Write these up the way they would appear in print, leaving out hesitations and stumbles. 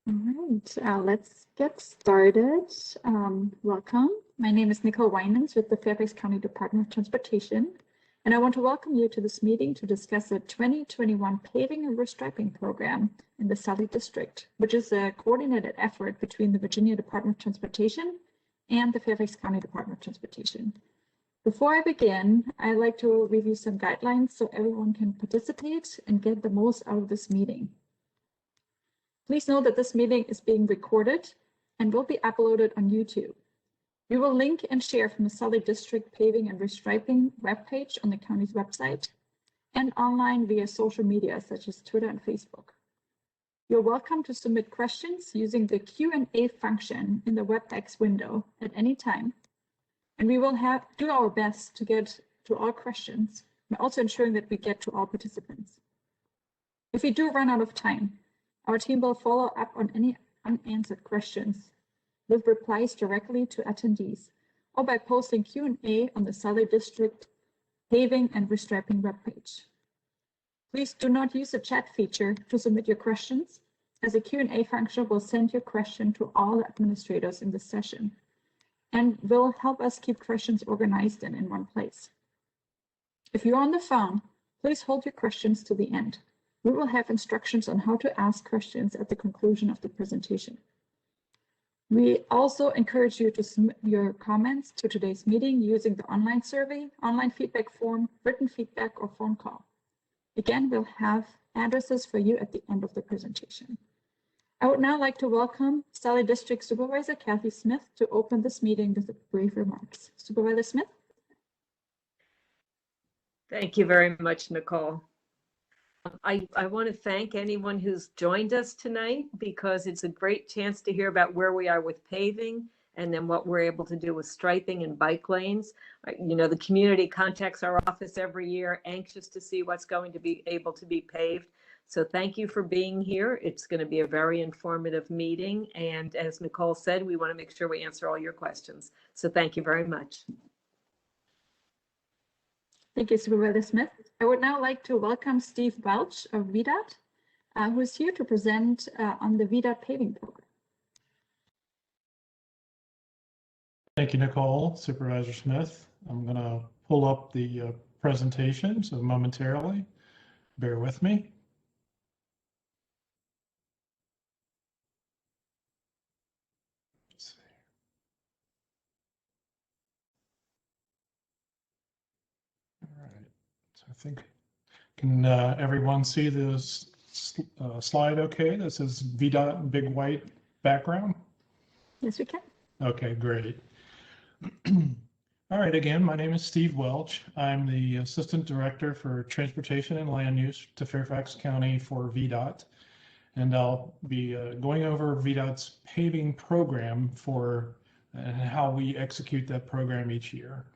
All right, let's get started. Welcome. My name is Nicole Winans with the Fairfax County Department of Transportation, and I want to welcome you to this meeting to discuss the 2021 Paving and Restriping program in the Sully District, which is a coordinated effort between the Virginia Department of Transportation and the Fairfax County Department of Transportation. Before I begin, I'd like to review some guidelines so everyone can participate and get the most out of this meeting. Please know that this meeting is being recorded and will be uploaded on YouTube. We will link and share from the Sully District Paving and Restriping webpage on the county's website and online via social media such as Twitter and Facebook. You're welcome to submit questions using the Q&A function in the WebEx window at any time, and we will do our best to get to all questions, but also ensuring that we get to all participants. If we do run out of time, our team will follow up on any unanswered questions with replies directly to attendees or by posting Q&A on the Sully District Paving and Restriping webpage. Please do not use the chat feature to submit your questions, as the Q&A function will send your question to all administrators in this session and will help us keep questions organized and in one place. If you're on the phone, please hold your questions to the end. We will have instructions on how to ask questions at the conclusion of the presentation. We also encourage you to submit your comments to today's meeting using the online survey, online feedback form, written feedback, or phone call. Again, we'll have addresses for you at the end of the presentation. I would now like to welcome Sully District Supervisor Kathy Smith to open this meeting with brief remarks. Supervisor Smith. Thank you very much, Nicole. I want to thank anyone who's joined us tonight because it's a great chance to hear about where we are with paving and then what we're able to do with striping and bike lanes. You know, the community contacts our office every year, anxious to see what's going to be able to be paved. So thank you for being here. It's going to be a very informative meeting. And as Nicole said, we want to make sure we answer all your questions. So thank you very much. Thank you, Supervisor Smith. I would now like to welcome Steve Welch of VDOT, who is here to present on the VDOT paving program. Thank you, Nicole. Supervisor Smith. I'm going to pull up the presentation, so momentarily, bear with me. I think, can everyone see this slide okay? This is VDOT big white background. Yes, we can. Okay, great. All right, again, my name is Steve Welch. I'm the Assistant Director for Transportation and Land Use to Fairfax County for VDOT. And I'll be going over VDOT's paving program and how we execute that program each year.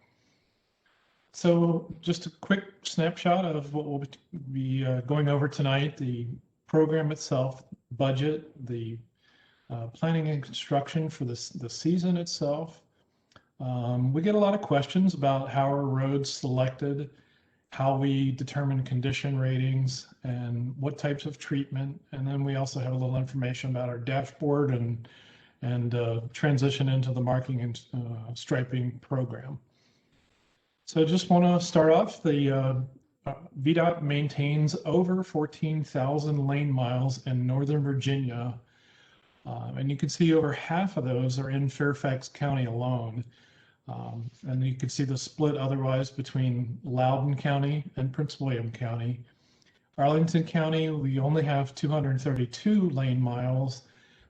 So just a quick snapshot of what we'll be going over tonight: the program itself, budget, the planning and construction for the season itself. We get a lot of questions about how are roads selected, how we determine condition ratings, and what types of treatment. And then we also have a little information about our dashboard and transition into the marking and striping program. So I just want to start off. The VDOT maintains over 14,000 lane miles in Northern Virginia. And you can see over half of those are in Fairfax County alone. And you can see the split otherwise between Loudoun County and Prince William County. Arlington County, we only have 232 lane miles.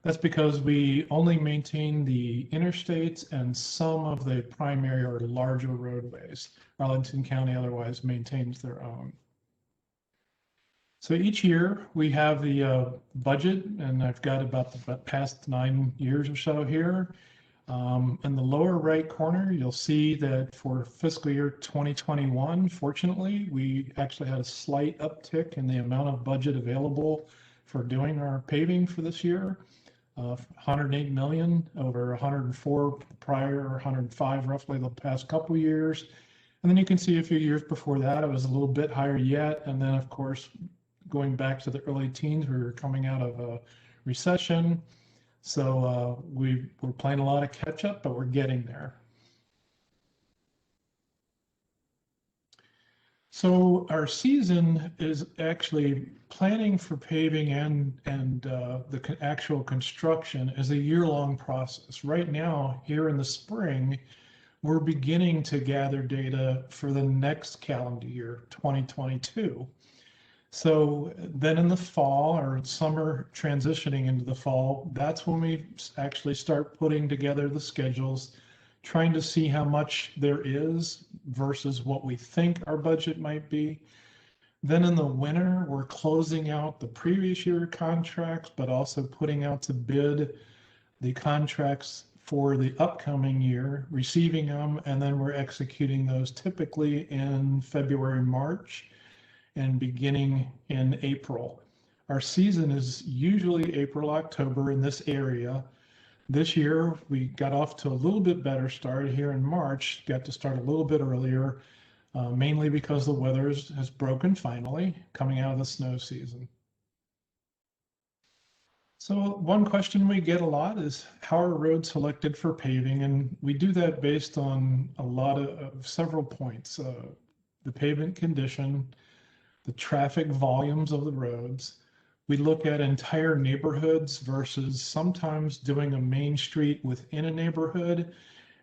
That's because we only maintain the interstates and some of the primary or larger roadways. Arlington County otherwise maintains their own. So each year we have the budget, and I've got about the past 9 years or so here. In the lower right corner, you'll see that for fiscal year 2021, fortunately, we actually had a slight uptick in the amount of budget available for doing our paving for this year. 108 million over 104 prior, or 105 roughly the past couple of years. And then you can see a few years before that, it was a little bit higher yet. And then of course, going back to the early teens, we were coming out of recession. So we're playing a lot of catch up, but we're getting there. So our season is actually planning for paving and the actual construction is a year-long process. Right now, here in the spring, we're beginning to gather data for the next calendar year, 2022. So then in the fall or summer, transitioning into the fall, that's when we actually start putting together the schedules, trying to see how much there is versus what we think our budget might be. Then in the winter, we're closing out the previous year contracts, but also putting out to bid the contracts for the upcoming year, receiving them, and then we're executing those typically in February, March, and beginning in April. Our season is usually April, October in this area. This year, we got off to a little bit better start here in March, got to start a little bit earlier, mainly because the weather has broken finally, coming out of the snow season. So one question we get a lot is how are roads selected for paving? And we do that based on a lot of several points. The pavement condition, the traffic volumes of the roads. We look at entire neighborhoods versus sometimes doing a main street within a neighborhood.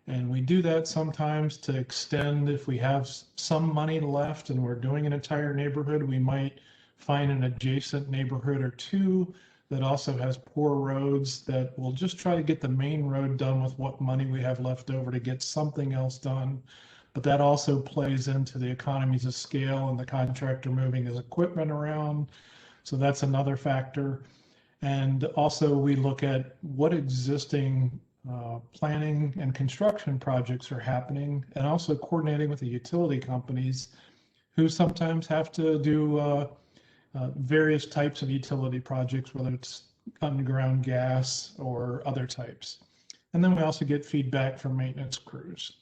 And we do that sometimes to extend, if we have some money left and we're doing an entire neighborhood, we might find an adjacent neighborhood or two that also has poor roads that we'll just try to get the main road done with what money we have left over to get something else done. But that also plays into the economies of scale and the contractor moving his equipment around. So that's another factor. And also we look at what existing planning and construction projects are happening, and also coordinating with the utility companies who sometimes have to do various types of utility projects, whether it's underground gas or other types. And then we also get feedback from maintenance crews.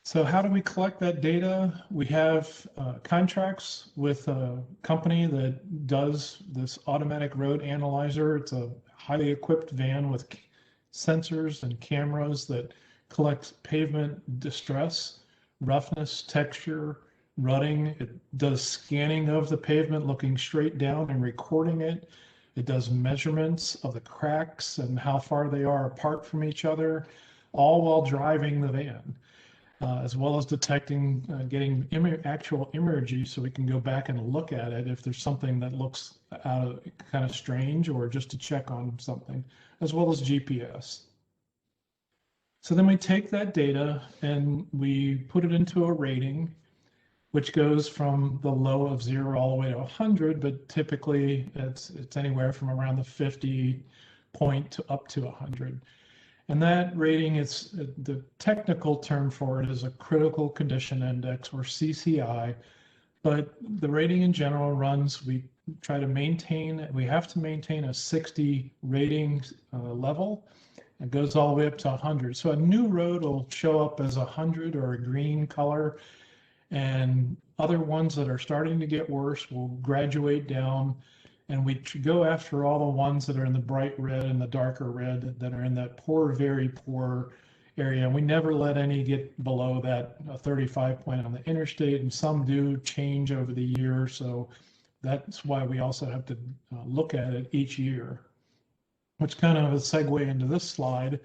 So how do we collect that data? We have contracts with a company that does this automatic road analyzer. It's a highly equipped van with sensors and cameras that collect pavement distress, roughness, texture, rutting. It does scanning of the pavement, looking straight down and recording it. It does measurements of the cracks and how far they are apart from each other, all while driving the van. As well as detecting, getting actual imagery so we can go back and look at it if there's something that looks kind of strange, or just to check on something, as well as GPS. So then we take that data and we put it into a rating, which goes from the low of 0 all the way to 100, but typically it's anywhere from around the 50 point to up to 100. And that rating is, the technical term for it is a critical condition index, or CCI, but the rating in general runs, we try to maintain, we have to maintain a 60 rating level. It goes all the way up to 100. So a new road will show up as 100 or a green color, and other ones that are starting to get worse will graduate down. And we go after all the ones that are in the bright red and the darker red that are in that poor, very poor area. And we never let any get below that 35 point on the interstate, and some do change over the year. So that's why we also have to look at it each year, which kind of a segue into this slide.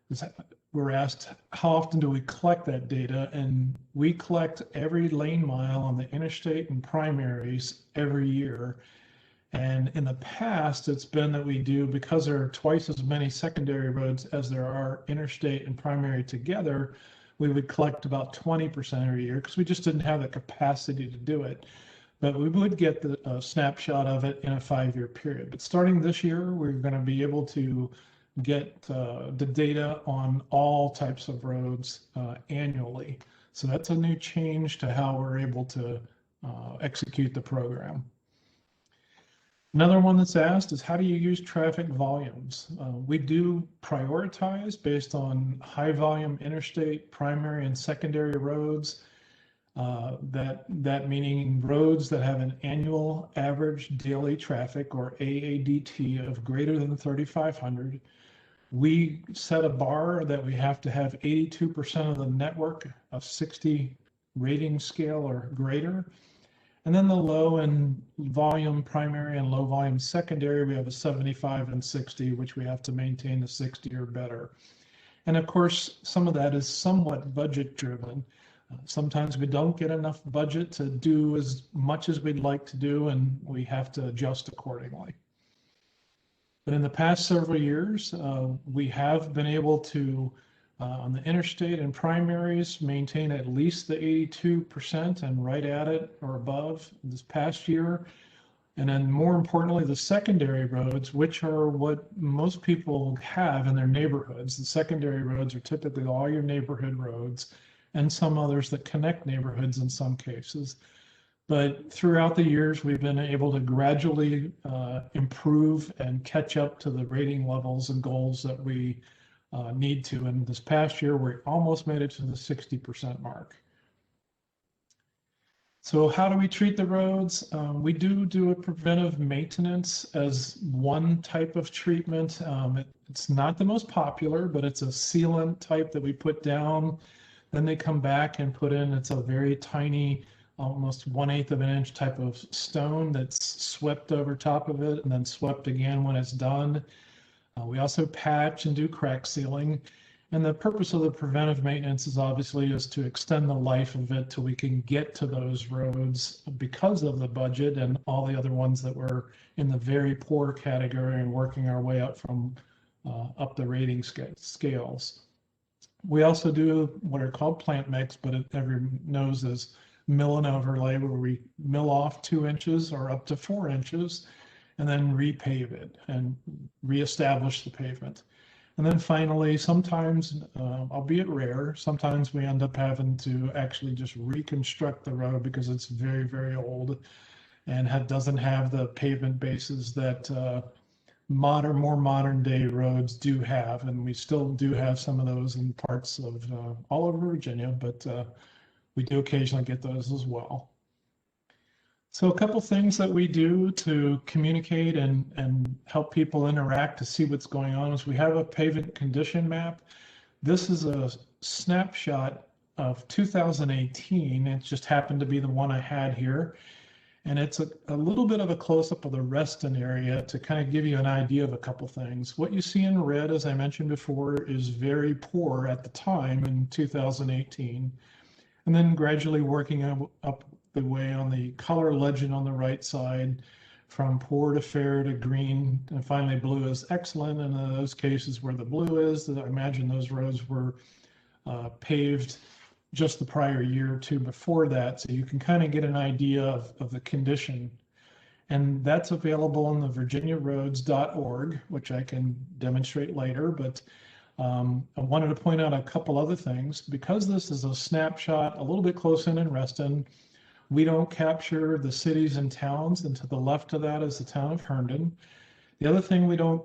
Is we're asked, how often do we collect that data? And we collect every lane mile on the interstate and primaries every year. And in the past, it's been that we do, because there are twice as many secondary roads as there are interstate and primary together, we would collect about 20% every year because we just didn't have the capacity to do it. But we would get the snapshot of it in a 5-year period. But starting this year, we're going to be able to get the data on all types of roads annually. So that's a new change to how we're able to execute the program. Another one that's asked is, how do you use traffic volumes? We do prioritize based on high volume interstate, primary, and secondary roads. That meaning roads that have an annual average daily traffic, or AADT, of greater than 3,500. We set a bar that we have to have 82% of the network of 60 rating scale or greater. And then the low and volume primary and low volume secondary, we have a 75 and 60, which we have to maintain the 60 or better. And of course, some of that is somewhat budget driven. Sometimes we don't get enough budget to do as much as we'd like to do, and we have to adjust accordingly. But in the past several years, we have been able to, on the interstate and primaries, maintain at least the 82% and right at it or above this past year. And then more importantly, the secondary roads, which are what most people have in their neighborhoods. The secondary roads are typically all your neighborhood roads and some others that connect neighborhoods in some cases. But throughout the years, we've been able to gradually improve and catch up to the rating levels and goals that we need to. And this past year, we almost made it to the 60% mark. So how do we treat the roads? We do a preventive maintenance as one type of treatment. It's not the most popular, but it's a sealant type that we put down. Then they come back and put in, it's a very tiny, almost 1/8 of an inch type of stone that's swept over top of it and then swept again when it's done. We also patch and do crack sealing. And the purpose of the preventive maintenance is obviously to extend the life of it till we can get to those roads because of the budget and all the other ones that were in the very poor category and working our way up from up the rating scales. We also do what are called plant mix, but everyone knows as mill and overlay, where we mill off 2 inches or up to 4 inches and then repave it and reestablish the pavement. And then finally, sometimes, albeit rare, sometimes we end up having to actually just reconstruct the road because it's very, very old and doesn't have the pavement bases that more modern day roads do have. And we still do have some of those in parts of all over Virginia, but we do occasionally get those as well. So a couple things that we do to communicate and help people interact to see what's going on is we have a pavement condition map. This is a snapshot of 2018. It just happened to be the one I had here. And it's a little bit of a close-up of the Reston area to kind of give you an idea of a couple things. What you see in red, as I mentioned before, is very poor at the time in 2018. And then gradually working up the way on the color legend on the right side, from poor to fair to green, and finally blue is excellent. And in those cases where the blue is, I imagine those roads were paved just the prior year or two before that. So you can kind of get an idea of the condition. And that's available on the virginiaroads.org, which I can demonstrate later. But I wanted to point out a couple other things. Because this is a snapshot a little bit close in Reston, we don't capture the cities and towns, and to the left of that is the town of Herndon. The other thing we don't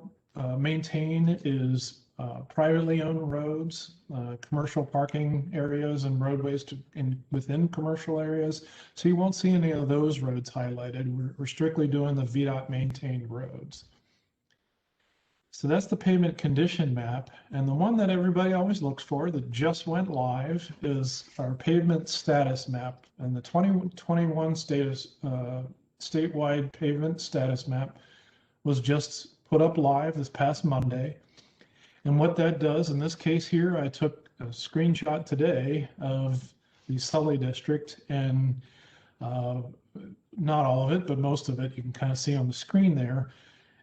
maintain is privately owned roads, commercial parking areas and roadways within commercial areas. So you won't see any of those roads highlighted. We're strictly doing the VDOT maintained roads. So that's the pavement condition map. And the one that everybody always looks for that just went live is our pavement status map. And the 2021 statewide pavement status map was just put up live this past Monday. And what that does, in this case here, I took a screenshot today of the Sully district, and not all of it, but most of it you can kind of see on the screen there.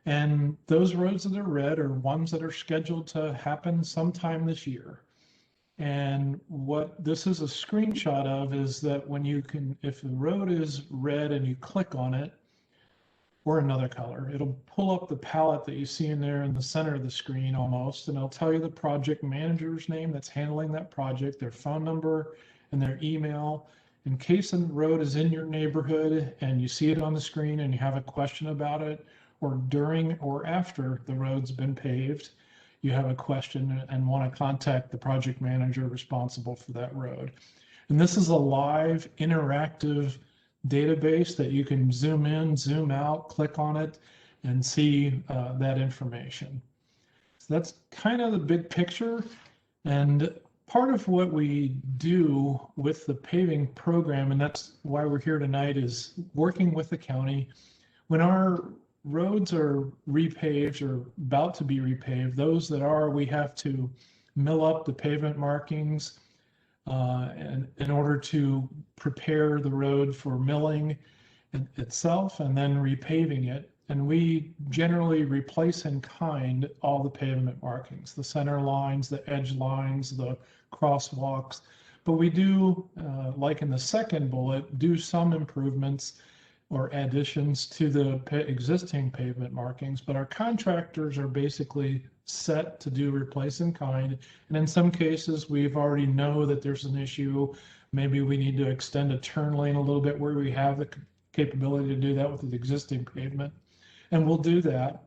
And those roads that are red are ones that are scheduled to happen sometime this year. And what this is a screenshot of is that when you can, if the road is red and you click on it, or another color, it'll pull up the palette that you see in there in the center of the screen almost, and it'll tell you the project manager's name that's handling that project, their phone number and their email. In case the road is in your neighborhood and you see it on the screen and you have a question about it, or during or after the road's been paved, you have a question and want to contact the project manager responsible for that road. And this is a live interactive database that you can zoom in, zoom out, click on it, and see that information. So that's kind of the big picture. And part of what we do with the paving program, and that's why we're here tonight, is working with the county. When our roads are repaved or about to be repaved, those that are, we have to mill up the pavement markings and in order to prepare the road for milling itself and then repaving it. And we generally replace in kind all the pavement markings, the center lines, the edge lines, the crosswalks. But we do, like in the second bullet, do some improvements or additions to the existing pavement markings. But our contractors are basically set to do replace in kind. And in some cases, we've already know that there's an issue. Maybe we need to extend a turn lane a little bit where we have the capability to do that with the existing pavement. And we'll do that.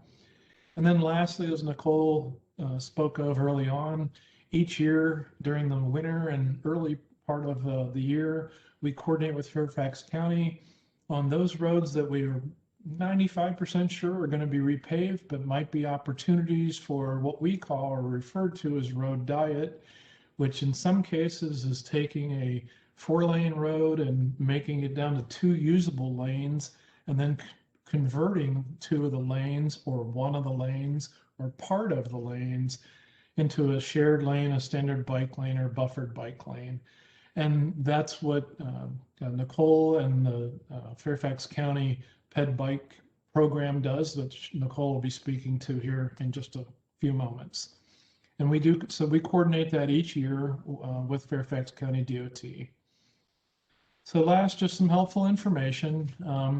And then lastly, as Nicole spoke of early on, each year during the winter and early part of the year, we coordinate with Fairfax County on those roads that we are 95% sure are going to be repaved, but might be opportunities for what we call or refer to as road diet, which in some cases is taking a 4-lane road and making it down to 2 usable lanes, and then converting 2 of the lanes or 1 of the lanes or part of the lanes into a shared lane, a standard bike lane, or buffered bike lane. And that's what Nicole and the Fairfax County Ped Bike program does, which Nicole will be speaking to here in just a few moments. And we do, so we coordinate that each year with Fairfax County DOT. So last, just some helpful information.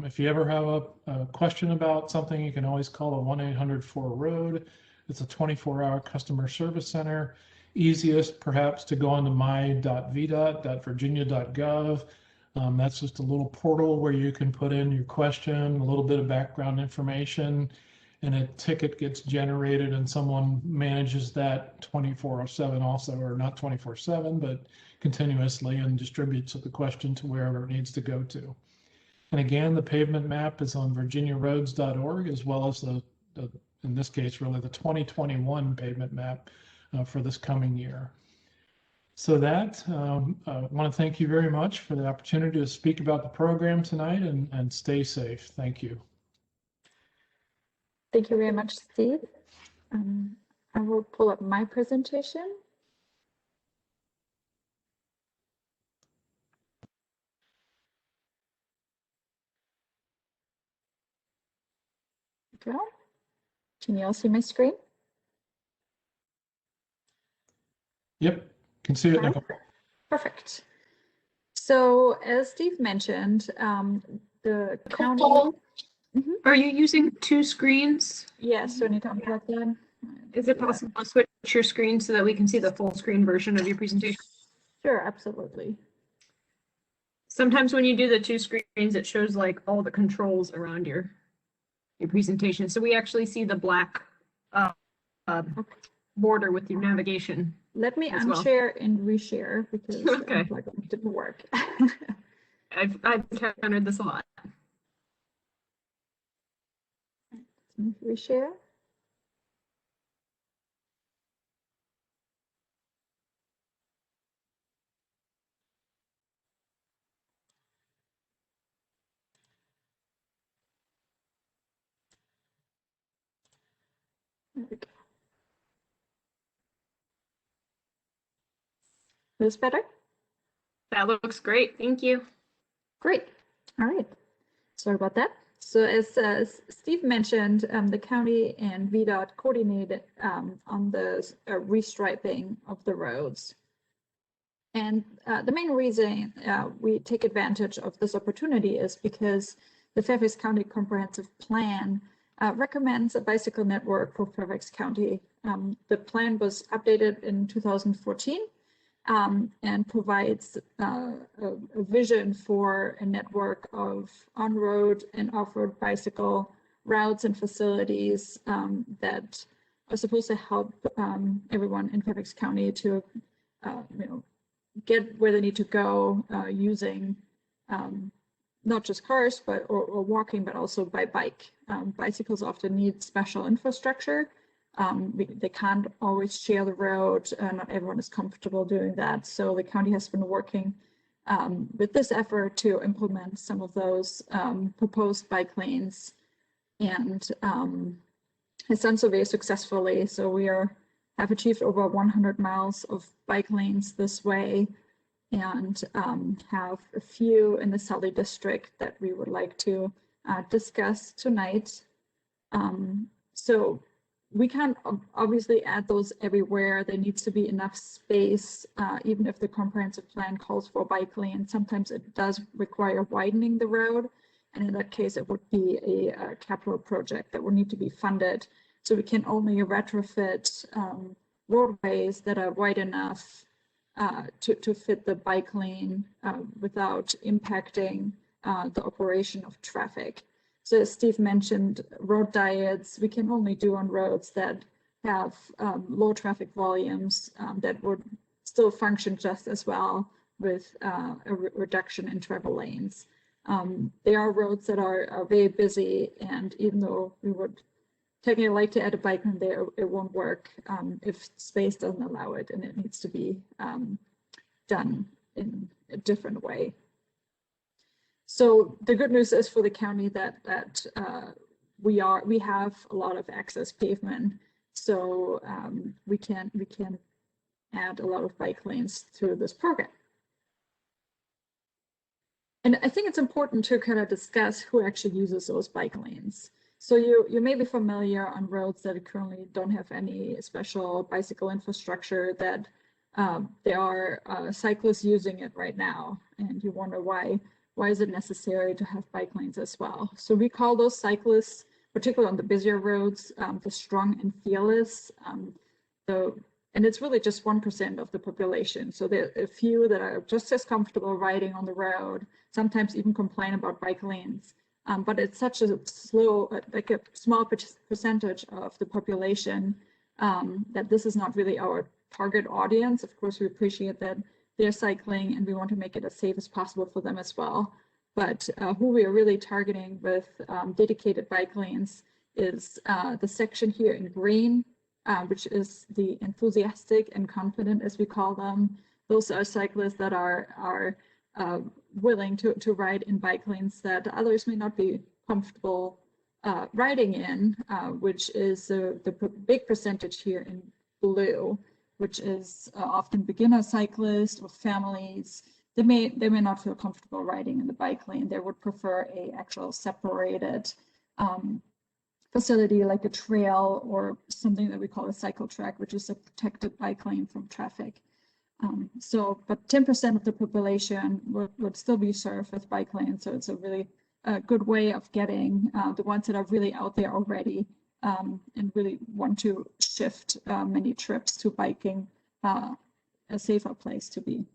If you ever have a question about something, you can always call a 1-800-4ROAD. It's a 24-hour customer service center. Easiest perhaps to go onto my.vdot.virginia.gov. That's just a little portal where you can put in your question, a little bit of background information, and a ticket gets generated and someone manages that 24/7 also, or not 24/7, but continuously, and distributes the question to wherever it needs to go to. And again, the pavement map is on virginiaroads.org, as well as the in this case, really the 2021 pavement map for this coming year. So that, I want to thank you very much for the opportunity to speak about the program tonight, and stay safe. Thank you. Thank you very much, Steve. I will pull up my presentation. Go. Can you all see my screen? Yep, can see it. Okay. Perfect. So as Steve mentioned, the county. Are you using 2 screens? Yes, so I need to unplug that. Is it possible to switch your screen so that we can see the full screen version of your presentation? Sure, absolutely. Sometimes when you do the 2 screens, it shows like all the controls around your presentation. So we actually see the black border with your navigation. Let me as well. unshare and reshare because Okay. unplugging didn't work. I've encountered this a lot. Reshare. There we go. This better? That looks great. Thank you. Great. All right. Sorry about that. So as Steve mentioned, the county and VDOT coordinated on the restriping of the roads. And the main reason we take advantage of this opportunity is because the Fairfax County Comprehensive Plan recommends a bicycle network for Fairfax County. The plan was updated in 2014 and provides a vision for a network of on-road and off-road bicycle routes and facilities that are supposed to help everyone in Fairfax County to get where they need to go using not just cars or walking, but also by bike. Bicycles often need special infrastructure. They can't always share the road. Not everyone is comfortable doing that. So the county has been working with this effort to implement some of those proposed bike lanes, and has done so very successfully. So we have achieved over 100 miles of bike lanes this way, and have a few in the Sully district that we would like to discuss tonight. So we can't obviously add those everywhere. There needs to be enough space, even if the comprehensive plan calls for bike lane. Sometimes it does require widening the road, and in that case, it would be a capital project that would need to be funded. So we can only retrofit roadways that are wide enough to fit the bike lane without impacting the operation of traffic. So as Steve mentioned, road diets, we can only do on roads that have low traffic volumes that would still function just as well with a reduction in travel lanes. There are roads that are very busy, and even though we would technically like to add a bike lane there, it won't work if space doesn't allow it, and it needs to be done in a different way. So the good news is for the county that we have a lot of excess pavement, so we can add a lot of bike lanes through this program. And I think it's important to kind of discuss who actually uses those bike lanes. So you may be familiar on roads that currently don't have any special bicycle infrastructure, that there are cyclists using it right now, and you wonder why is it necessary to have bike lanes as well? So we call those cyclists, particularly on the busier roads, the strong and fearless. And it's really just 1% of the population. So there are a few that are just as comfortable riding on the road, sometimes even complain about bike lanes. But it's such a like a small percentage of the population that this is not really our target audience. Of course, we appreciate that they're cycling, and we want to make it as safe as possible for them as well. But who we are really targeting with dedicated bike lanes is the section here in green, which is the enthusiastic and confident, as we call them. Those are cyclists that are willing to ride in bike lanes that others may not be comfortable riding in, which is the big percentage here in blue, which is often beginner cyclists or families. They may not feel comfortable riding in the bike lane. They would prefer a actual separated facility like a trail or something that we call a cycle track, which is a protected bike lane from traffic. But 10% of the population would still be served with bike lanes. So it's a really good way of getting the ones that are really out there already and really want to shift many trips to biking a safer place to be.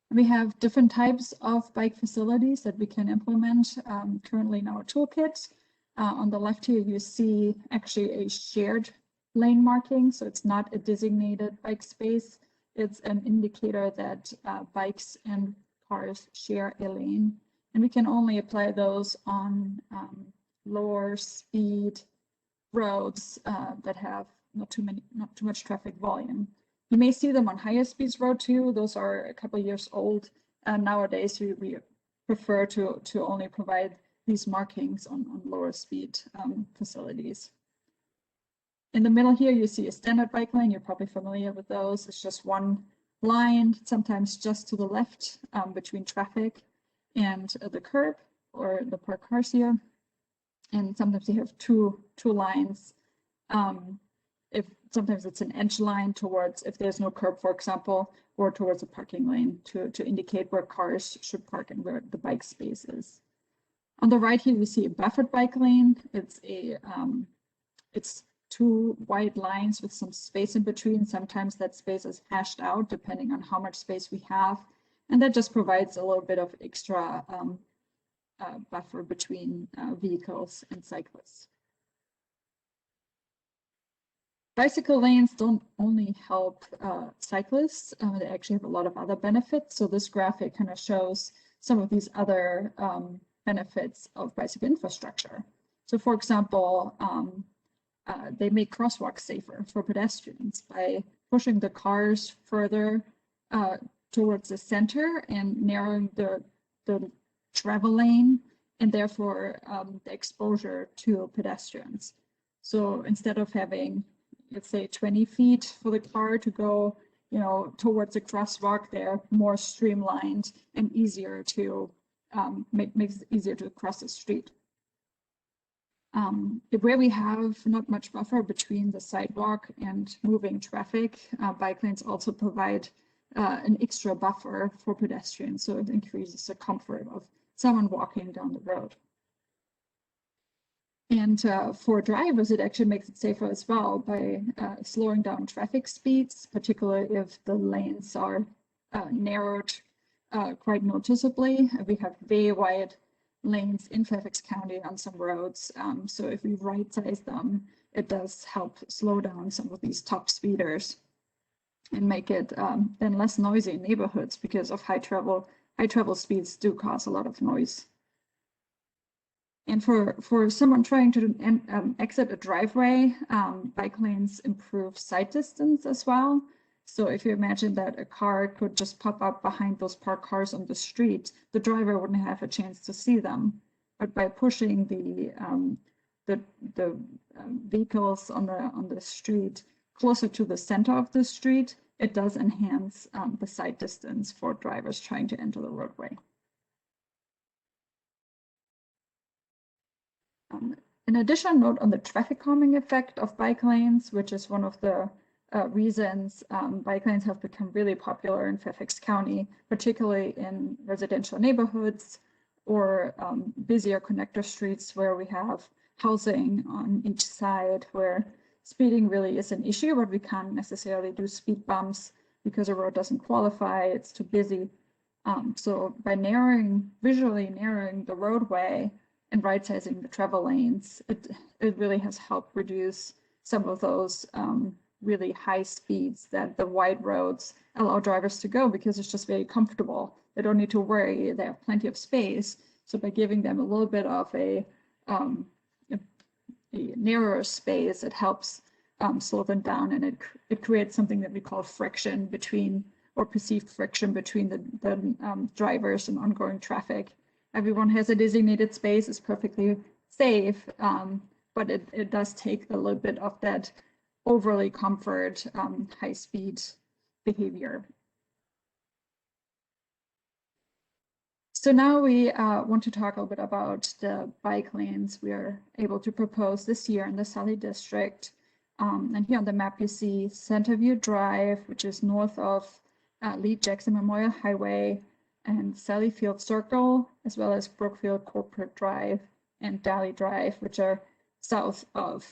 We have different types of bike facilities that we can implement currently in our toolkit. On the left here, you see actually a shared lane marking. So it's not a designated bike space. It's an indicator that bikes and cars share a lane. And we can only apply those on lower speed roads that have not too much traffic volume. You may see them on higher speeds road too. Those are a couple of years old. Nowadays, we prefer to only provide these markings on lower speed facilities. In the middle here, you see a standard bike lane. You're probably familiar with those. It's just one line, sometimes just to the left between traffic and the curb or the parked cars here. And sometimes you have two lines. If sometimes it's an edge line towards, if there's no curb, for example, or towards a parking lane to indicate where cars should park and where the bike space is. On the right here, we see a buffered bike lane. It's two wide lines with some space in between. Sometimes that space is hashed out depending on how much space we have. And that just provides a little bit of extra buffer between vehicles and cyclists. Bicycle lanes don't only help cyclists, they actually have a lot of other benefits. So this graphic kind of shows some of these other benefits of bicycle infrastructure. So for example, they make crosswalks safer for pedestrians by pushing the cars further towards the center and narrowing the travel lane and therefore the exposure to pedestrians. So instead of having, let's say, 20 feet for the car to go, towards a crosswalk, they're more streamlined and easier to makes it easier to cross the street. Where we have not much buffer between the sidewalk and moving traffic, bike lanes also provide an extra buffer for pedestrians, so it increases the comfort of someone walking down the road. And for drivers, it actually makes it safer as well by slowing down traffic speeds, particularly if the lanes are narrowed quite noticeably. We have very wide lanes in Fairfax County on some roads. So if we right size them, it does help slow down some of these top speeders and make it then less noisy in neighborhoods, because of high travel speeds do cause a lot of noise. And for someone trying to exit a driveway, bike lanes improve sight distance as well. So if you imagine that a car could just pop up behind those parked cars on the street, the driver wouldn't have a chance to see them. But by pushing the vehicles on the street closer to the center of the street, it does enhance the sight distance for drivers trying to enter the roadway. An additional note on the traffic calming effect of bike lanes, which is one of the reasons bike lanes have become really popular in Fairfax County, particularly in residential neighborhoods or busier connector streets where we have housing on each side, where speeding really is an issue, but we can't necessarily do speed bumps because the road doesn't qualify, it's too busy. So by visually narrowing the roadway and right-sizing the travel lanes, it really has helped reduce some of those really high speeds that the wide roads allow drivers to go, because it's just very comfortable. They don't need to worry, they have plenty of space. So by giving them a little bit of a narrower space, it helps slow them down, and it creates something that we call friction between, or perceived friction between the drivers and ongoing traffic. Everyone has a designated space, it's perfectly safe, but it does take a little bit of that overly comfort, high speed behavior. So now we want to talk a little bit about the bike lanes we are able to propose this year in the Sully district. And here on the map, you see Centerview Drive, which is north of Lee Jackson Memorial Highway, and SULLYFIELD Circle, as well as BROOKFIELD Corporate Drive and DALY Drive, which are south of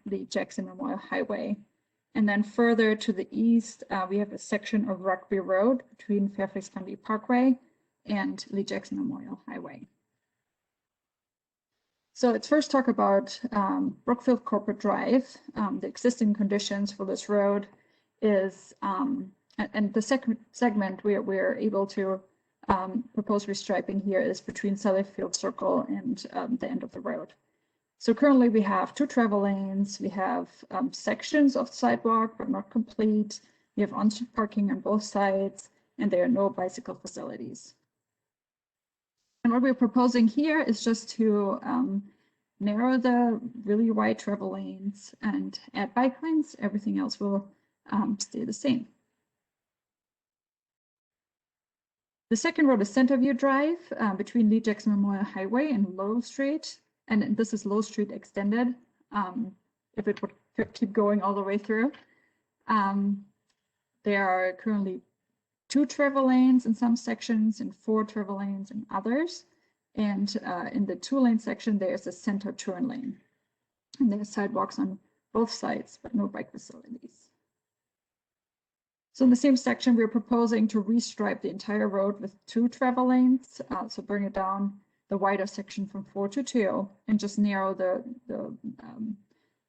Lee Jackson Memorial Highway. And then further to the east, we have a section of RUGBY Road between Fairfax County Parkway and Lee Jackson Memorial Highway. So let's first talk about BROOKFIELD Corporate Drive. The existing conditions for this road is, and the second segment we're able to propose restriping here is between SULLYFIELD Circle and the end of the road. So currently we have 2 travel lanes, we have sections of sidewalk but not complete, we have on-street parking on both sides, and there are no bicycle facilities. And what we're proposing here is just to narrow the really wide travel lanes and add bike lanes. Everything else will stay the same. The second road is Centerview Drive between Lee Jackson Memorial Highway and Low Street. And this is Low Street extended, if it would keep going all the way through. There are currently 2 travel lanes in some sections and 4 travel lanes in others. And in the 2-lane section, there's a center turn lane. And there are sidewalks on both sides, but no bike facilities. So in the same section, we're proposing to restripe the entire road with 2 travel lanes. So bring it down the wider section from 4 to 2 and just narrow the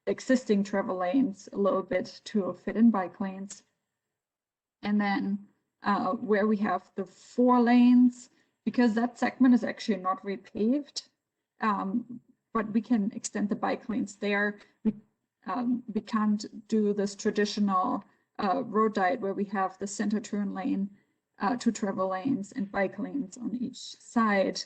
existing travel lanes a little bit to fit in bike lanes. And then where we have the 4 lanes, because that segment is actually not repaved, but we can extend the bike lanes there. We can't do this traditional road diet where we have the center turn lane, 2 travel lanes and bike lanes on each side,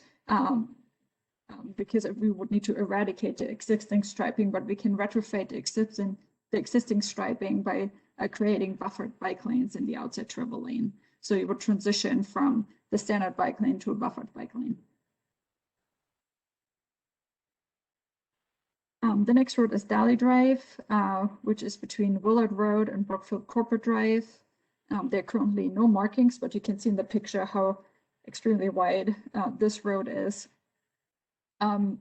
because we would need to eradicate the existing striping, but we can retrofit the existing striping by creating buffered bike lanes in the outside travel lane. So you would transition from the standard bike lane to a buffered bike lane. The next road is DALY Drive, which is between Willard Road and Brookfield Corporate Drive. There are currently no markings, but you can see in the picture how extremely wide this road is.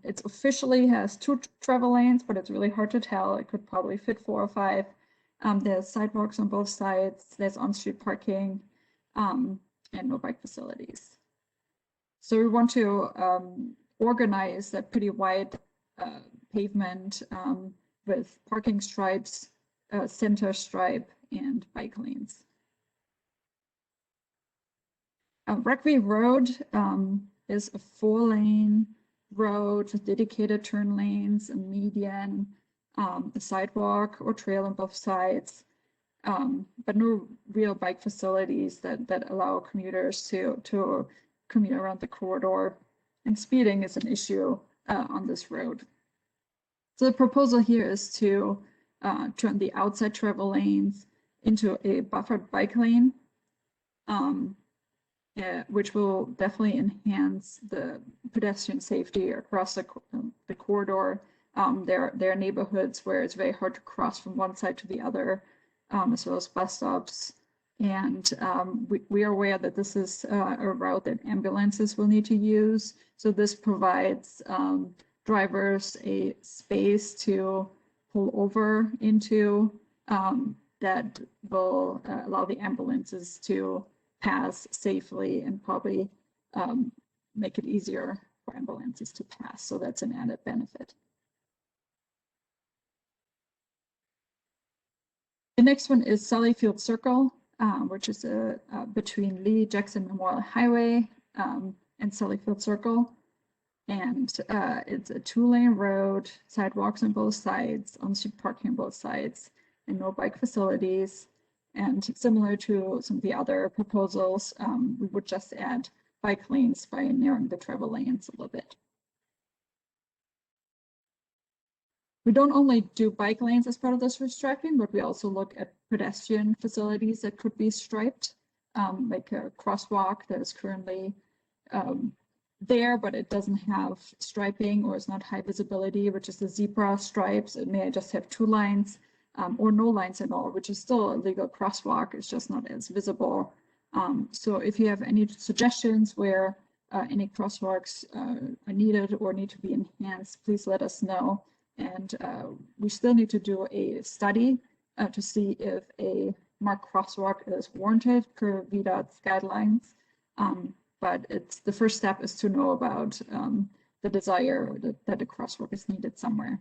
It officially has 2 travel lanes, but it's really hard to tell. It could probably fit 4 or 5. There's sidewalks on both sides. There's on-street parking and no bike facilities. So we want to organize that pretty wide pavement with parking stripes, center stripe, and bike lanes. RUGBY Road is a 4-lane road with dedicated turn lanes, a median, a sidewalk or trail on both sides, but no real bike facilities that allow commuters to commute around the corridor. And speeding is an issue on this road. So the proposal here is to turn the outside travel lanes into a buffered bike lane, which will definitely enhance the pedestrian safety across the corridor. There are neighborhoods where it's very hard to cross from one side to the other, as well as bus stops. And we are aware that this is a route that ambulances will need to use. So this provides drivers a space to pull over into that will allow the ambulances to pass safely and probably make it easier for ambulances to pass. So that's an added benefit. The next one is SULLYFIELD Circle, which is between Lee Jackson Memorial Highway and SULLYFIELD Circle. And it's a 2-lane road, sidewalks on both sides, on-street parking on both sides, and no bike facilities. And similar to some of the other proposals, we would just add bike lanes by narrowing the travel lanes a little bit. We don't only do bike lanes as part of this restriping, but we also look at pedestrian facilities that could be striped, like a crosswalk that is currently there, but it doesn't have striping or is not high visibility, which is the zebra stripes. It may just have 2 lines or no lines at all, which is still a legal crosswalk. It's just not as visible. So if you have any suggestions where any crosswalks are needed or need to be enhanced, please let us know. And we still need to do a study to see if a marked crosswalk is warranted per VDOT's guidelines. But the first step is to know about the desire that a crosswalk is needed somewhere.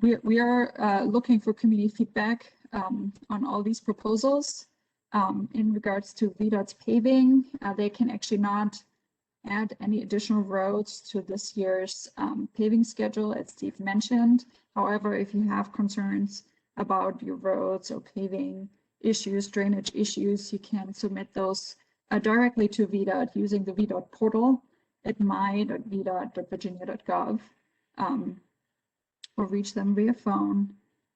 We are looking for community feedback on all these proposals. In regards to VDOT's paving, they can actually not add any additional roads to this year's paving schedule, as Steve mentioned. However, if you have concerns about your roads or paving issues, drainage issues, you can submit those directly to VDOT using the VDOT portal at my.vdot.virginia.gov or reach them via phone.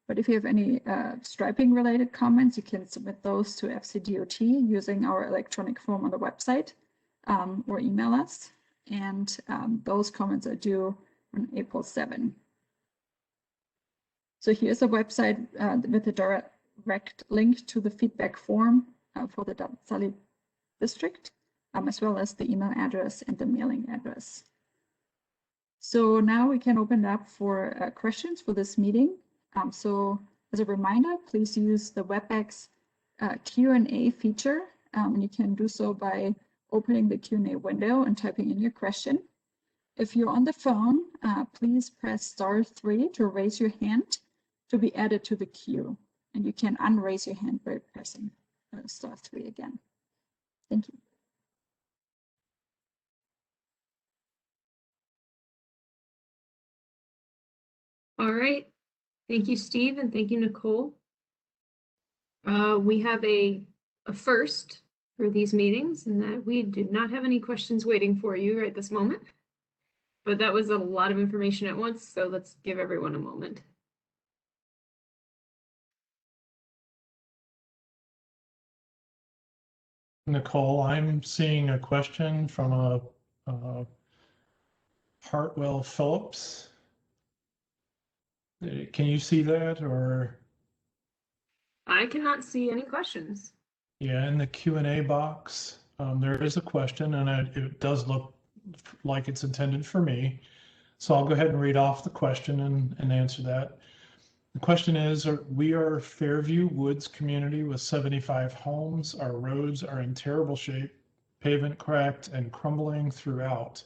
But if you have any striping related comments, you can submit those to FCDOT using our electronic form on the website or email us. And those comments are due on April 7. So here's a website with a direct link to the feedback form for the Sully district, as well as the email address and the mailing address. So now we can open up for questions for this meeting. So as a reminder, please use the WebEx Q&A feature. And you can do so by opening the Q&A window and typing in your question. If you're on the phone, please press *3 to raise your hand to be added to the queue. And you can unraise your hand by pressing *3 again. Thank you. All right. Thank you, Steve, and thank you, Nicole. We have a first for these meetings, and that we do not have any questions waiting for you right this moment. But that was a lot of information at once, so let's give everyone a moment. Nicole, I'm seeing a question from a Hartwell Phillips. Can you see that, or? I cannot see any questions. Yeah, in the Q&A box, there is a question, and it does look like it's intended for me. So I'll go ahead and read off the question and answer that. The question is, we are Fairview Woods community with 75 homes. Our roads are in terrible shape, pavement cracked and crumbling throughout.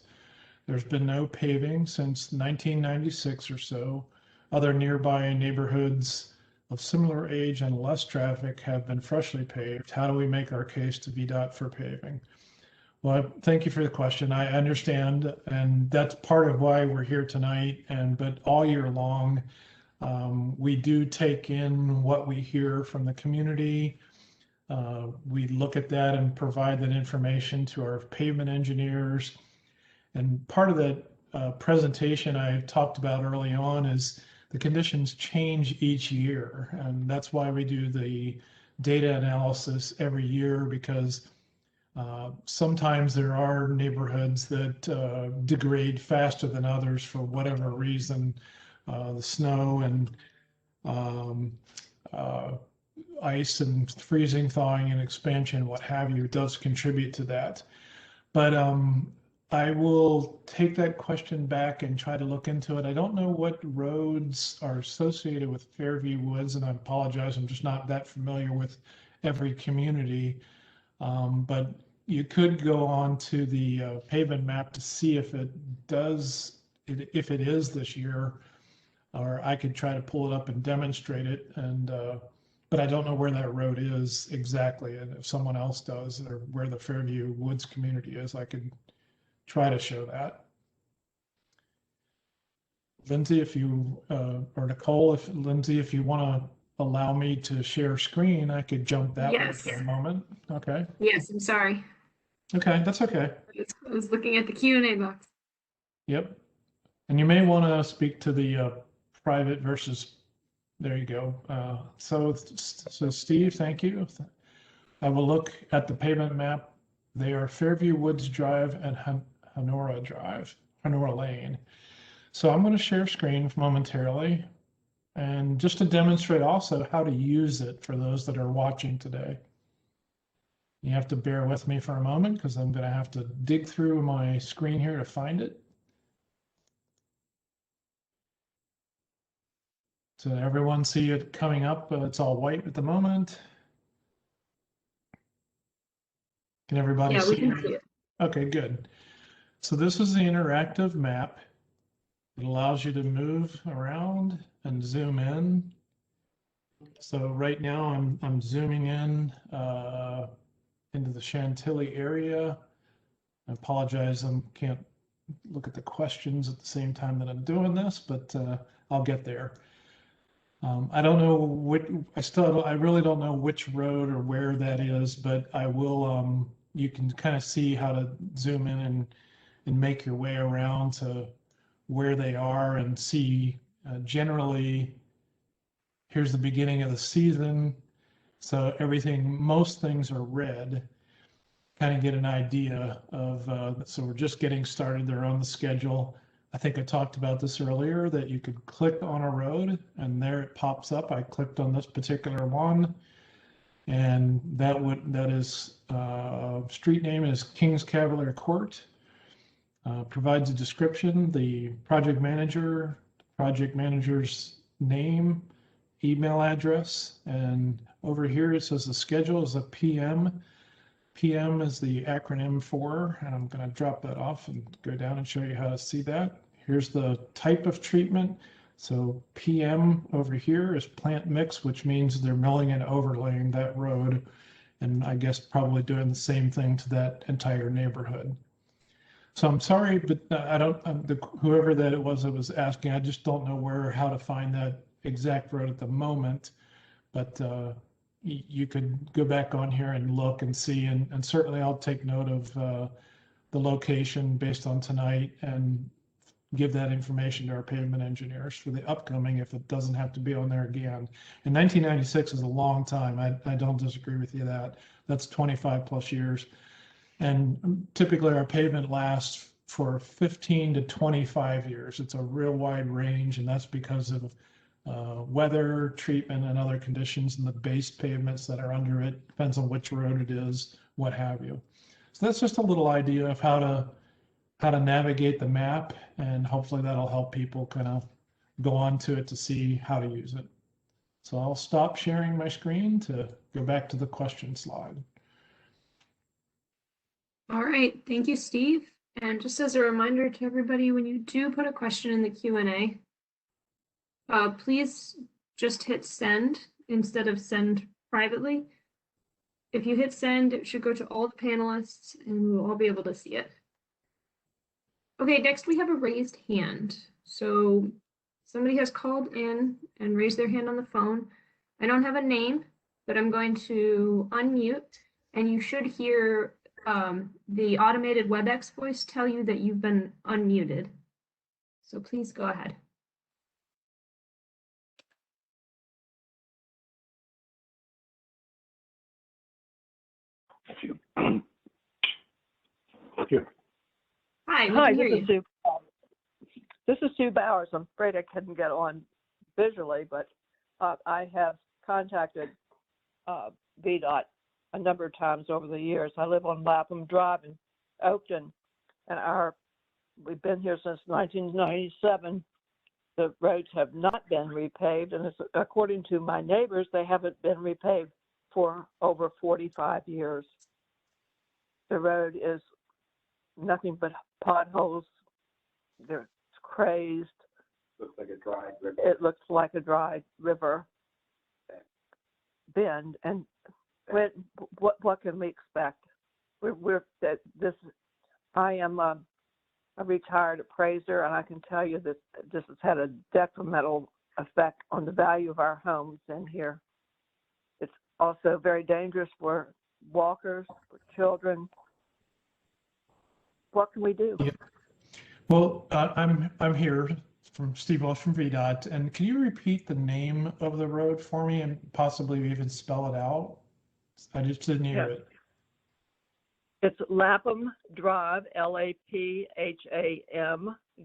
There's been no paving since 1996 or so. Other nearby neighborhoods of similar age and less traffic have been freshly paved. How do we make our case to VDOT for paving? Well, thank you for the question. I understand, and that's part of why we're here tonight. But all year long, we do take in what we hear from the community. We look at that and provide that information to our pavement engineers. And part of that presentation I talked about early on is the conditions change each year. And that's why we do the data analysis every year, because sometimes there are neighborhoods that degrade faster than others for whatever reason. The snow and ice and freezing, thawing, and expansion, what have you, does contribute to that. But I will take that question back and try to look into it. I don't know what roads are associated with Fairview Woods, and I apologize, I'm just not that familiar with every community. But you could go on to the pavement map to see if it is this year, or I could try to pull it up and demonstrate it. And but I don't know where that road is exactly. And if someone else does, or where the Fairview Woods community is, I could try to show that. Lindsay, if you, or Nicole, Lindsay, if you want to allow me to share screen, I could jump that way for a moment. Okay. Yes, I'm sorry. Okay, that's okay. I was looking at the Q&A box. Yep. And you may want to speak to the private versus, there you go. So Steve, thank you. I will look at the pavement map. They are Fairview Woods Drive and Honora Lane. So I'm going to share screen momentarily, and just to demonstrate also how to use it for those that are watching today. You have to bear with me for a moment because I'm going to have to dig through my screen here to find it. So everyone see it coming up, but it's all white at the moment. Can everybody see it? Yeah, we can see it. Okay, good. So this is the interactive map. It allows you to move around and zoom in. So right now I'm zooming in into the Chantilly area. I apologize, I can't look at the questions at the same time that I'm doing this, but I'll get there. I don't know what, I really don't know which road or where that is, but I will, you can kind of see how to zoom in and make your way around to where they are and see generally, here's the beginning of the season. So most things are red, kind of get an idea of, so we're just getting started, they're on the schedule. I think I talked about this earlier, that you could click on a road and there it pops up. I clicked on this particular one, and that is street name is King's Cavalier Court. Provides a description, the project manager's name, email address, and over here it says the schedule is a PM. PM is the acronym for, and I'm going to drop that off and go down and show you how to see that. Here's the type of treatment. So PM over here is plant mix, which means they're milling and overlaying that road, and I guess probably doing the same thing to that entire neighborhood. So I'm sorry, but I don't, whoever that it was that was asking, I just don't know where, how to find that exact road at the moment. But you could go back on here and look and see, and certainly I'll take note of the location based on tonight and give that information to our pavement engineers for the upcoming if it doesn't have to be on there again. And 1996 is a long time. I don't disagree with you that. That's 25 plus years. And typically our pavement lasts for 15 to 25 years. It's a real wide range, and that's because of weather, treatment, and other conditions in the base pavements that are under it. Depends on which road it is, what have you. So that's just a little idea of how to navigate the map, and hopefully that'll help people kind of go on to it to see how to use it. So I'll stop sharing my screen to go back to the question slide. All right, thank you, Steve. And just as a reminder to everybody, when you do put a question in the Q&A, please just hit send instead of send privately. If you hit send, it should go to all the panelists and we'll all be able to see it. Okay, next we have a raised hand. So somebody has called in and raised their hand on the phone. I don't have a name, but I'm going to unmute, and you should hear the automated WebEx voice tell you that you've been unmuted. So please go ahead. Hi, we can hear you. This is Sue Bowers. I'm afraid I couldn't get on visually, but I have contacted VDOT a number of times over the years. I live on Lapham Drive in Oakton, and we've been here since 1997. The roads have not been repaved, and according to my neighbors, they haven't been repaved for over 45 years. The road is nothing but potholes. They're crazed. Looks like a dry river. It looks like a dry river bend. And what can we expect? I am a retired appraiser, and I can tell you that this has had a detrimental effect on the value of our homes in here. It's also very dangerous for walkers, for children. What can we do? Yeah. Well, I'm here from Steve Walsh from VDOT, and can you repeat the name of the road for me and possibly even spell it out? I just didn't hear it. It's Lapham Drive, Lapham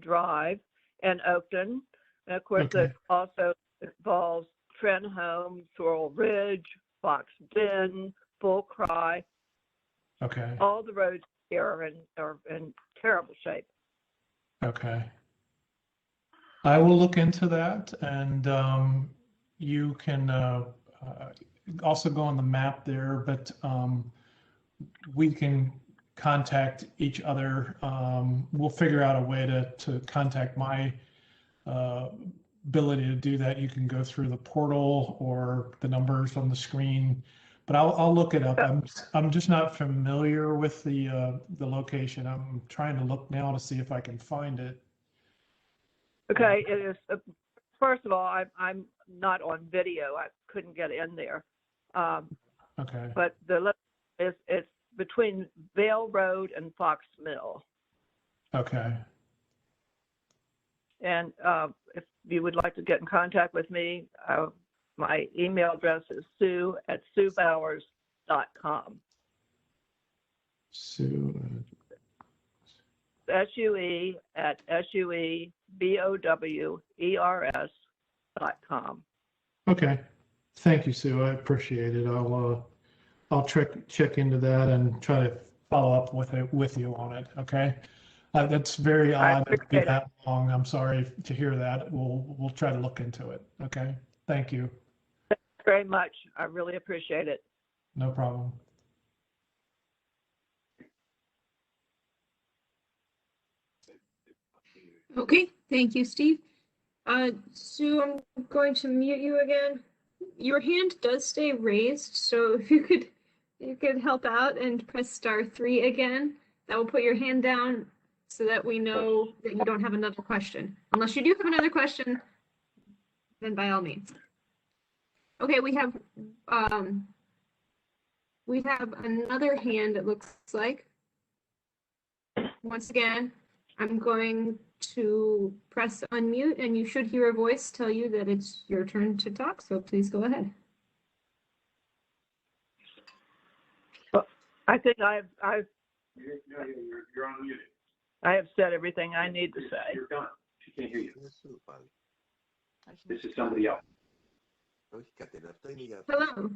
Drive, and Oakton. And of course, Okay. it also involves Trenholm, Sorrel Ridge, Fox Bend, Bull Cry. Okay. All the roads here are in terrible shape. Okay. I will look into that, and you can also go on the map there, but we can contact each other. We'll figure out a way to contact my ability to do that. You can go through the portal or the numbers on the screen, but I'll look it up. I'm just not familiar with the location. I'm trying to look now to see if I can find it. Okay, it is. First of all, I'm not on video. I couldn't get in there. Okay. But it's between Vale Road and Fox Mill. Okay. And if you would like to get in contact with me, my email address is sue@suebowers.com. Sue. SUEBOWERS.com. Okay. Thank you, Sue. I appreciate it. I'll check into that and try to follow up with you on it. Okay. That's very odd. It'd be that long. I'm sorry to hear that. We'll try to look into it. Okay. Thank you. Thanks very much. I really appreciate it. No problem. Okay, thank you, Steve. Sue, I'm going to mute you again. Your hand does stay raised, so if you could help out and press *3 again, that will put your hand down so that we know that you don't have another question. Unless you do have another question, then by all means. Okay, we have another hand, it looks like. Once again, I'm going to press unmute and you should hear a voice tell you that it's your turn to talk, so please go ahead. Well, I think I've You're unmuted. I have said everything I need to say. You're done. She can't hear you. This is somebody else. Hello.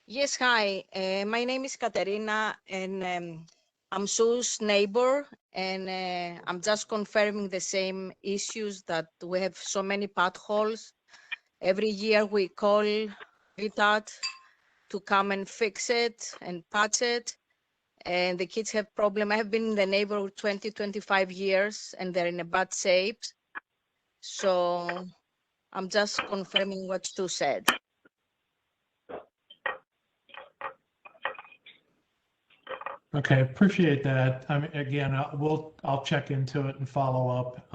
Yes, hi. My name is Katerina, and I'm Sue's neighbor, and I'm just confirming the same issues that we have so many potholes. Every year we call VDOT to come and fix it and patch it, and the kids have problem. I have been in the neighborhood 20-25 years, and they're in a bad shape. So I'm just confirming what Sue said. Okay, appreciate that. I mean, again, I'll check into it and follow up.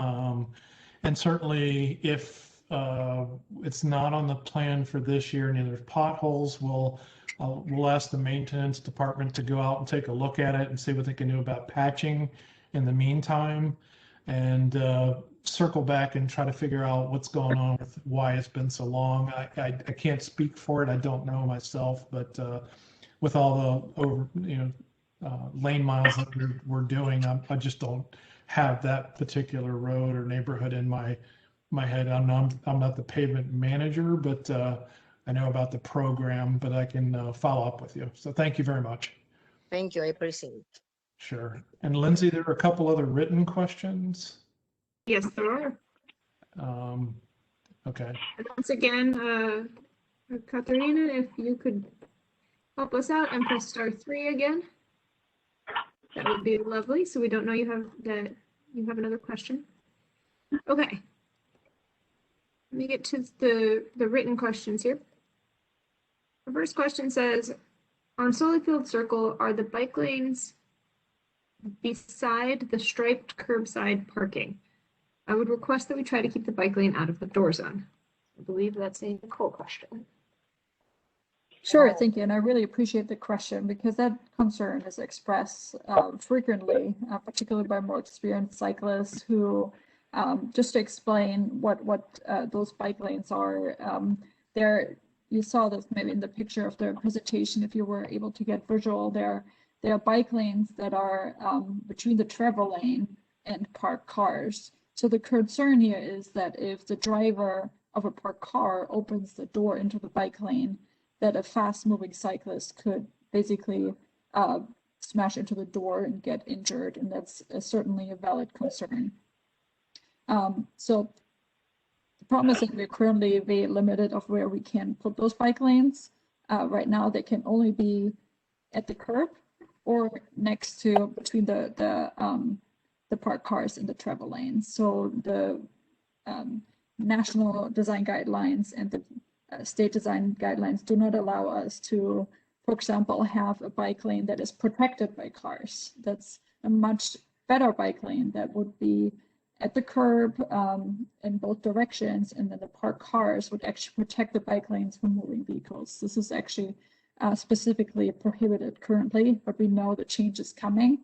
And certainly if it's not on the plan for this year and there's potholes, we'll ask the maintenance department to go out and take a look at it and see what they can do about patching in the meantime, and circle back and try to figure out what's going on with why it's been so long. I can't speak for it. I don't know myself, but with all the lane miles that we're doing, I just don't have that particular road or neighborhood in my head. I'm not the pavement manager, but I know about the program, but I can follow up with you. So thank you very much. Thank you, I appreciate it. Sure. And Lindsay, there are a couple other written questions. Yes, there are. Okay. And once again, Katerina, if you could help us out and press *3 again, that would be lovely. So we don't know you have another question. Okay. Let me get to the written questions here. The first question says, on Sullyfield Circle, are the bike lanes beside the striped curbside parking? I would request that we try to keep the bike lane out of the door zone. I believe that's a Nicole question. Sure, thank you. And I really appreciate the question because that concern is expressed frequently, particularly by more experienced cyclists who, just to explain what those bike lanes are, you saw this maybe in the picture of the presentation, if you were able to get visual, there are bike lanes that are between the travel lane and parked cars. So the concern here is that if the driver of a parked car opens the door into the bike lane, that a fast-moving cyclist could basically smash into the door and get injured, and that's certainly a valid concern. So the problem is that we're currently very limited of where we can put those bike lanes. Right now, they can only be at the curb or next to between the parked cars and the travel lanes. So the national design guidelines and the state design guidelines do not allow us to, for example, have a bike lane that is protected by cars. That's a much better bike lane that would be at the curb in both directions, and then the parked cars would actually protect the bike lanes from moving vehicles. This is actually specifically prohibited currently, but we know the change is coming.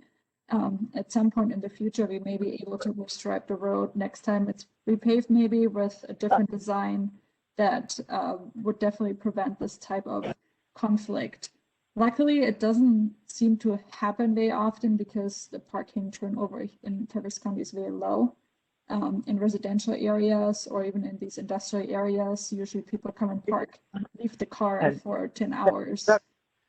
At some point in the future, we may be able to restripe the road next time it's repaved, maybe with a different design that would definitely prevent this type of conflict. Luckily, it doesn't seem to happen very often because the parking turnover in Fairfax County is very low. In residential areas or even in these industrial areas, usually people come and park, leave the car for 10 hours,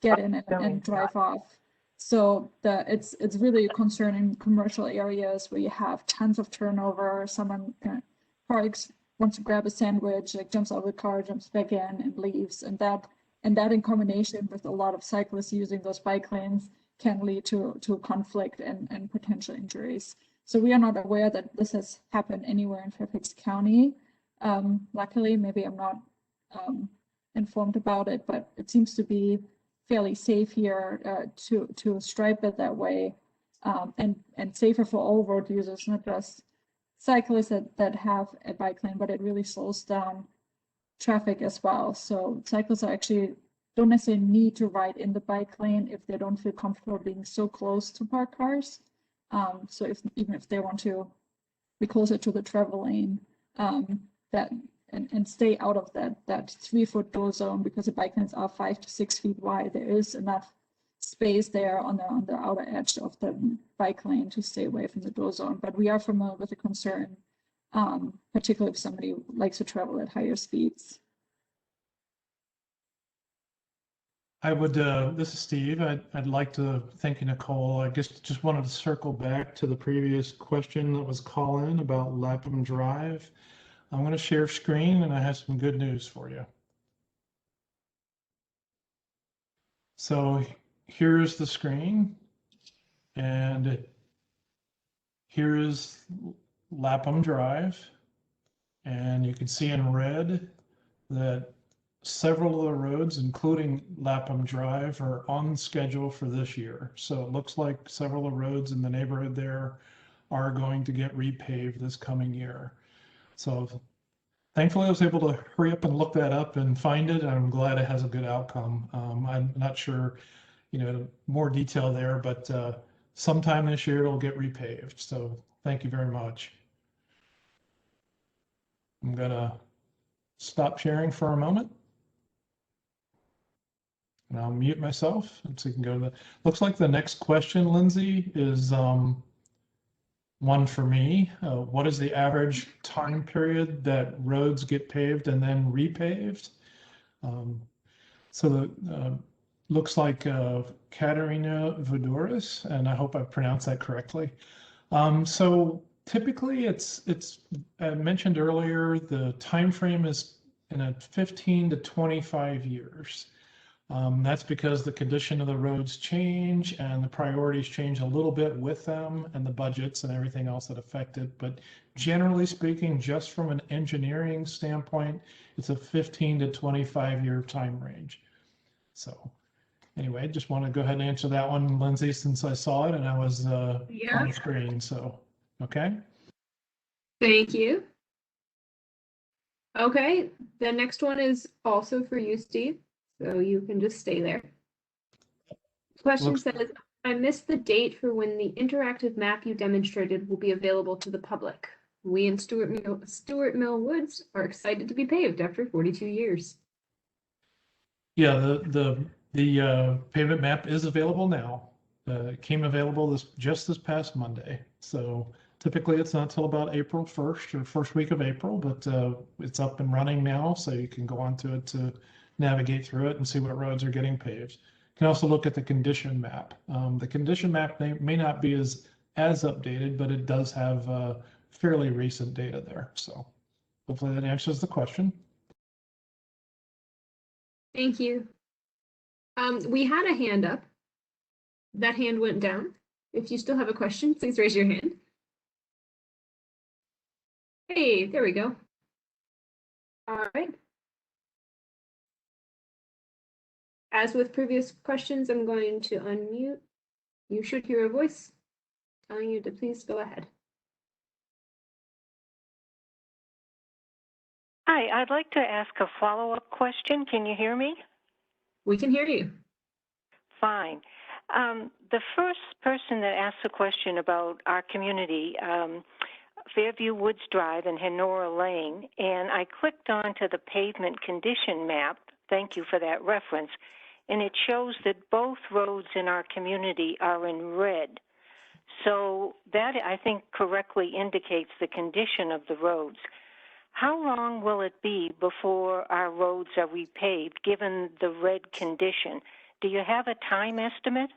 get in and drive off. So it's really concerning commercial areas where you have tons of turnover. Someone parks, wants to grab a sandwich, like jumps out of the car, jumps back in and leaves. And that in combination with a lot of cyclists using those bike lanes can lead to conflict and potential injuries. So we are not aware that this has happened anywhere in Fairfax County. Luckily, maybe I'm not informed about it, but it seems to be fairly safe here to stripe it that way, and safer for all road users, not just cyclists that have a bike lane, but it really slows down traffic as well. So cyclists are actually don't necessarily need to ride in the bike lane if they don't feel comfortable being so close to parked cars. So even if they want to be closer to the travel lane, and stay out of that 3-foot door zone, because the bike lanes are 5 to 6 feet wide, there is enough space there on the outer edge of the bike lane to stay away from the door zone. But we are familiar with the concern, particularly if somebody likes to travel at higher speeds. I would, this is Steve. I'd like to thank you, Nicole. I guess just wanted to circle back to the previous question that was called in about Lapham Drive. I'm going to share screen, and I have some good news for you. So here's the screen, and here is Lapham Drive, and you can see in red that several of the roads, including Lapham Drive, are on schedule for this year. So it looks like several of the roads in the neighborhood there are going to get repaved this coming year. So thankfully I was able to hurry up and look that up and find it. I'm glad it has a good outcome. I'm not sure, more detail there, but sometime this year it'll get repaved. So thank you very much. I'm gonna stop sharing for a moment. And I'll mute myself so you can go to the, looks like the next question, Lindsay, is one for me. What is the average time period that roads get paved and then repaved? So the looks like Katerina Voudouris, and I hope I pronounced that correctly. So typically it's I mentioned earlier, the time frame is in a 15 to 25 years. That's because the condition of the roads change and the priorities change a little bit with them, and the budgets and everything else that affect it. But generally speaking, just from an engineering standpoint, it's a 15 to 25 year time range. So anyway, I just want to go ahead and answer that one, Lindsay, since I saw it and I was on screen. So, okay. Thank you. Okay, the next one is also for you, Steve. So you can just stay there. Question says, I missed the date for when the interactive map you demonstrated will be available to the public. We in Stuart Mill Woods are excited to be paved after 42 years. Yeah, the pavement map is available now. It came available just this past Monday. So typically it's not till about April 1st or first week of April, but it's up and running now. So you can go onto it to navigate through it and see what roads are getting paved. You can also look at the condition map. The condition map may not be as updated, but it does have fairly recent data there. So hopefully that answers the question. Thank you. We had a hand up. That hand went down. If you still have a question, please raise your hand. Hey, there we go. All right. As with previous questions, I'm going to unmute. You should hear a voice telling you to please go ahead. Hi, I'd like to ask a follow-up question. Can you hear me? We can hear you. Fine. The first person that asked a question about our community, Fairview Woods Drive and Henora Lane, and I clicked onto the Pavement Condition Map. Thank you for that reference. And it shows that both roads in our community are in red. So that, I think, correctly indicates the condition of the roads. How long will it be before our roads are repaved, given the red condition? Do you have a time estimate?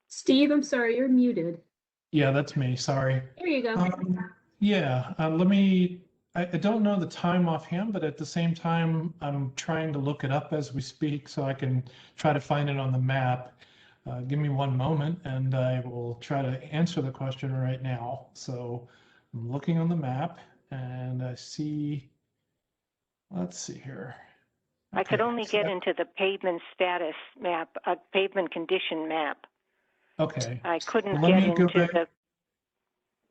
Steve, I'm sorry, you're muted. Yeah, that's me. Sorry. There you go. Yeah, I don't know the time offhand, but at the same time, I'm trying to look it up as we speak so I can try to find it on the map. Give me one moment and I will try to answer the question right now. So I'm looking on the map and I see, let's see here. I could Okay, only so get into the pavement status map, pavement condition map. okay. I couldn't Well, let get me go into back.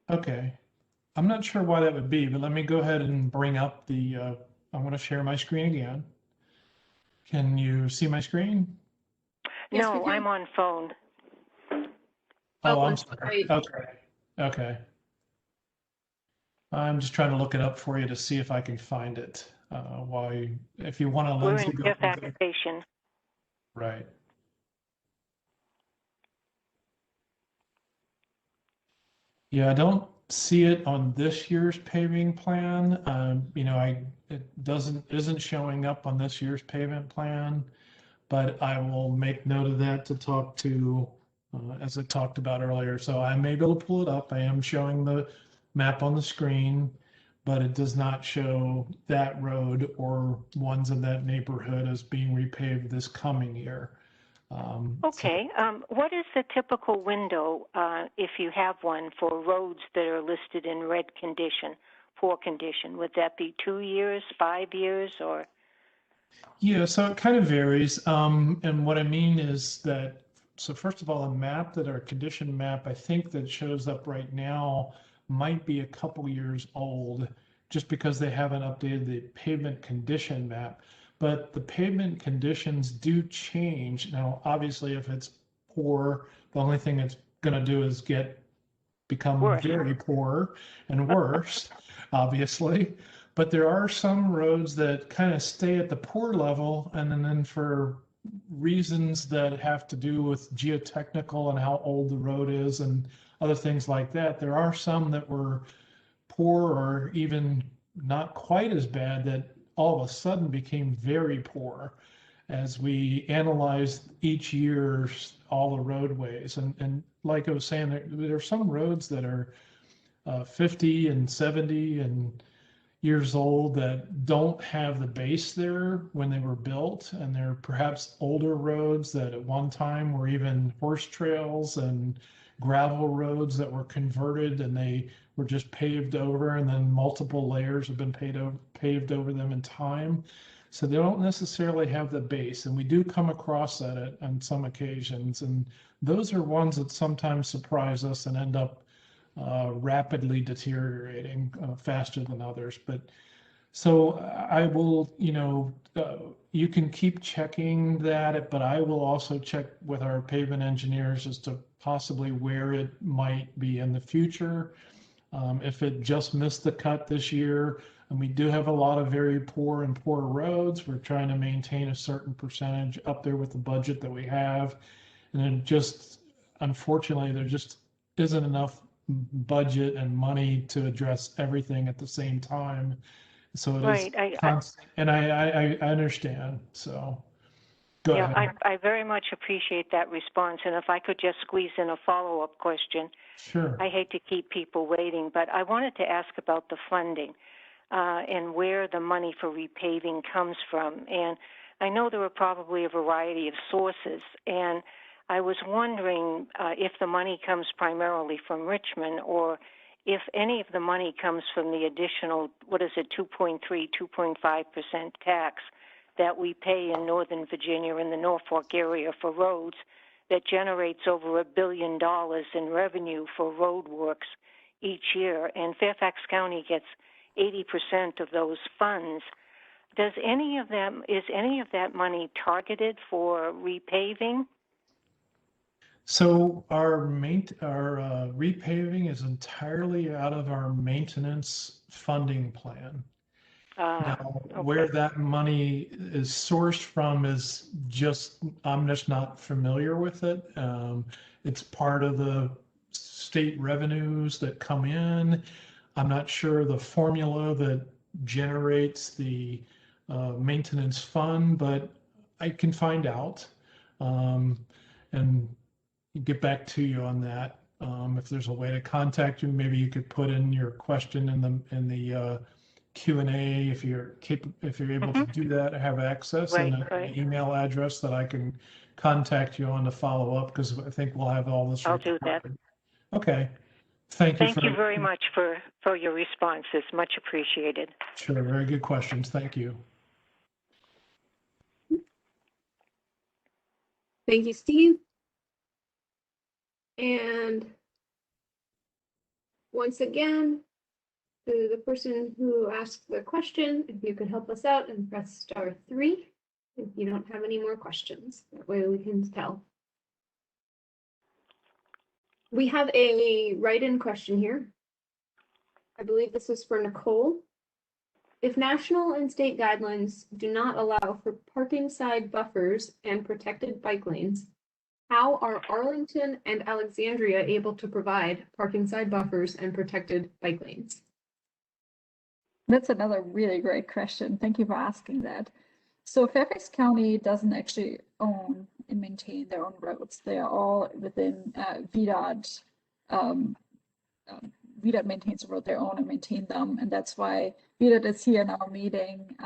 the, Okay. I'm not sure why that would be, but let me go ahead and bring up the, I'm going to share my screen again. Can you see my screen? Yes, we no, can. I'm on phone. Oh, I'm let's sorry. try- Okay. Okay. I'm just trying to look it up for you to see if I can find it. If you want to, We're Lindsay, in go Fairfax there. Station. Right. Yeah, I don't see it on this year's paving plan. You know, it isn't showing up on this year's pavement plan, but I will make note of that to talk to, as I talked about earlier. So I may be able to pull it up. I am showing the map on the screen, but it does not show that road or ones in that neighborhood as being repaved this coming year. Okay. What is the typical window, if you have one, for roads that are listed in red condition, poor condition? Would that be 2 years, 5 years, or? Yeah, so it kind of varies. And what I mean is that, so first of all, a map that our condition map, I think that shows up right now might be a couple years old just because they haven't updated the pavement condition map. But the pavement conditions do change. Now, obviously, if it's poor, the only thing it's going to do is become Worse. very poor and worse, obviously. But there are some roads that kind of stay at the poor level, and then for reasons that have to do with geotechnical and how old the road is and other things like that, there are some that were poor or even not quite as bad that all of a sudden became very poor as we analyzed each year's all the roadways. And like I was saying, there are some roads that are 50 and 70 and years old that don't have the base there when they were built, and they're perhaps older roads that at one time were even horse trails and gravel roads that were converted and they were just paved over, and then multiple layers have been paved over them in time. So they don't necessarily have the base, and we do come across that on some occasions, and those are ones that sometimes surprise us and end up rapidly deteriorating faster than others. But so I will, you can keep checking that, but I will also check with our pavement engineers as to possibly where it might be in the future. If it just missed the cut this year, and we do have a lot of very poor and poor roads, we're trying to maintain a certain percentage up there with the budget that we have. And then just, unfortunately, there just isn't enough budget and money to address everything at the same time. So it is Right. constant, and I understand. So go ahead. I very much appreciate that response. And if I could just squeeze in a follow-up question. Sure. I hate to keep people waiting, but I wanted to ask about the funding and where the money for repaving comes from. And I know there are probably a variety of sources, and I was wondering if the money comes primarily from Richmond, or if any of the money comes from the additional, 2.5% tax that we pay in Northern Virginia and the Norfolk area for roads that generates over $1 billion in revenue for road works each year. And Fairfax County gets 80% of those funds. Is any of that money targeted for repaving? So our repaving is entirely out of our maintenance funding plan. Now, Okay. where that money is sourced from is I'm just not familiar with it. It's part of the state revenues that come in. I'm not sure the formula that generates the maintenance fund, but I can find out and get back to you on that. If there's a way to contact you, maybe you could put in your question in the Q&A if you're able to do that, have access, Right, and right. an email address that I can contact you on to follow up, because I think we'll have all this. I'll do that. recorded. Okay. Thank you. Thank you very much for your responses. Much appreciated. Sure. Very good questions. Thank you. Thank you, Steve. And once again, to the person who asked the question, if you could help us out and press *3 if you don't have any more questions. That way we can tell. We have a write-in question here. I believe this is for Nicole. If national and state guidelines do not allow for parking side buffers and protected bike lanes, how are Arlington and Alexandria able to provide parking side buffers and protected bike lanes? That's another really great question. Thank you for asking that. So Fairfax County doesn't actually own and maintain their own roads. They are all within VDOT. VDOT maintains the road, they own and maintain them, and that's why VDOT is here in our meeting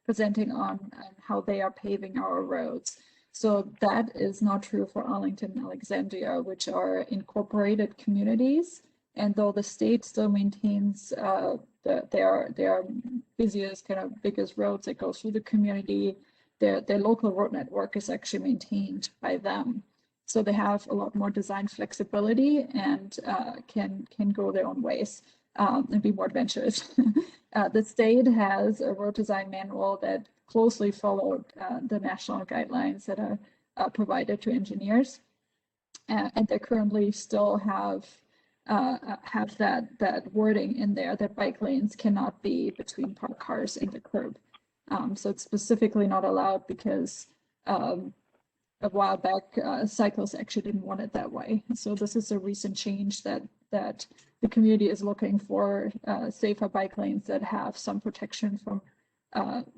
presenting on how they are paving our roads. So that is not true for Arlington and Alexandria, which are incorporated communities. And though the state still maintains their busiest, kind of biggest roads that go through the community, their local road network is actually maintained by them. So they have a lot more design flexibility and can go their own ways and be more adventurous. The state has a road design manual that closely followed the national guidelines that are provided to engineers, and they currently still have that wording in there that bike lanes cannot be between parked cars and the curb. So it's specifically not allowed because a while back, cyclists actually didn't want it that way. So this is a recent change that the community is looking for safer bike lanes that have some protection from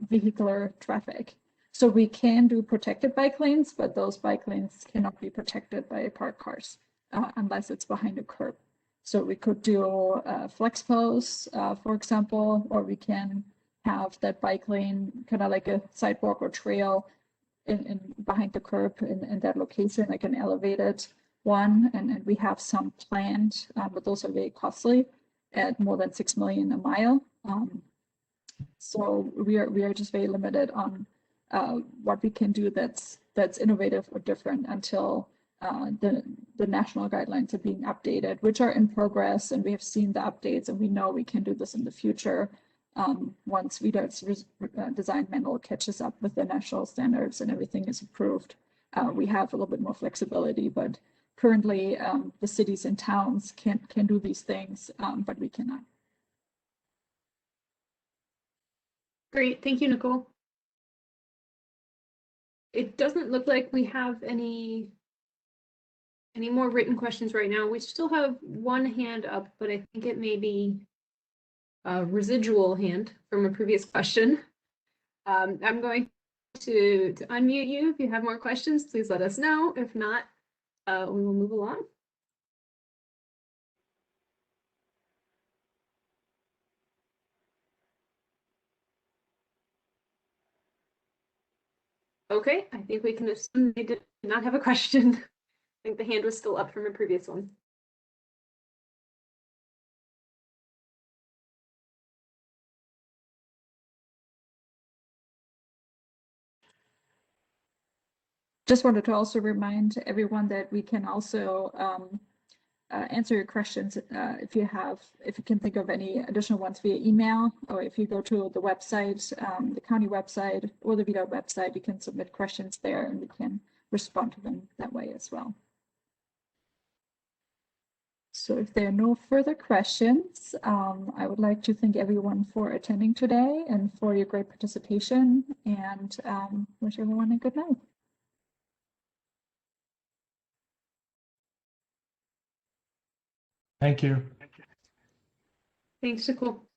vehicular traffic. So we can do protected bike lanes, but those bike lanes cannot be protected by parked cars unless it's behind a curb. So we could do flex posts, for example, or we can have that bike lane kind of like a sidewalk or trail in behind the curb in that location, like an elevated one, and we have some planned, but those are very costly at more than $6 million a mile. So we are just very limited on what we can do that's innovative or different until the national guidelines are being updated, which are in progress, and we have seen the updates, and we know we can do this in the future. Once VDOT's design manual catches up with the national standards and everything is approved, we have a little bit more flexibility, but currently the cities and towns can do these things, but we cannot. Great, thank you, Nicole. It doesn't look like we have any more written questions right now. We still have one hand up, but I think it may be a residual hand from a previous question. I'm going to unmute you. If you have more questions, please let us know. If not, we will move along. Okay, I think we can assume they did not have a question. I think the hand was still up from a previous one. Just wanted to also remind everyone that we can also answer your questions if you can think of any additional ones via email, or if you go to the website, the county website or the VDOT website, you can submit questions there and we can respond to them that way as well. So if there are no further questions, I would like to thank everyone for attending today and for your great participation, and wish everyone a good night. Thank you. Thanks, Nicole.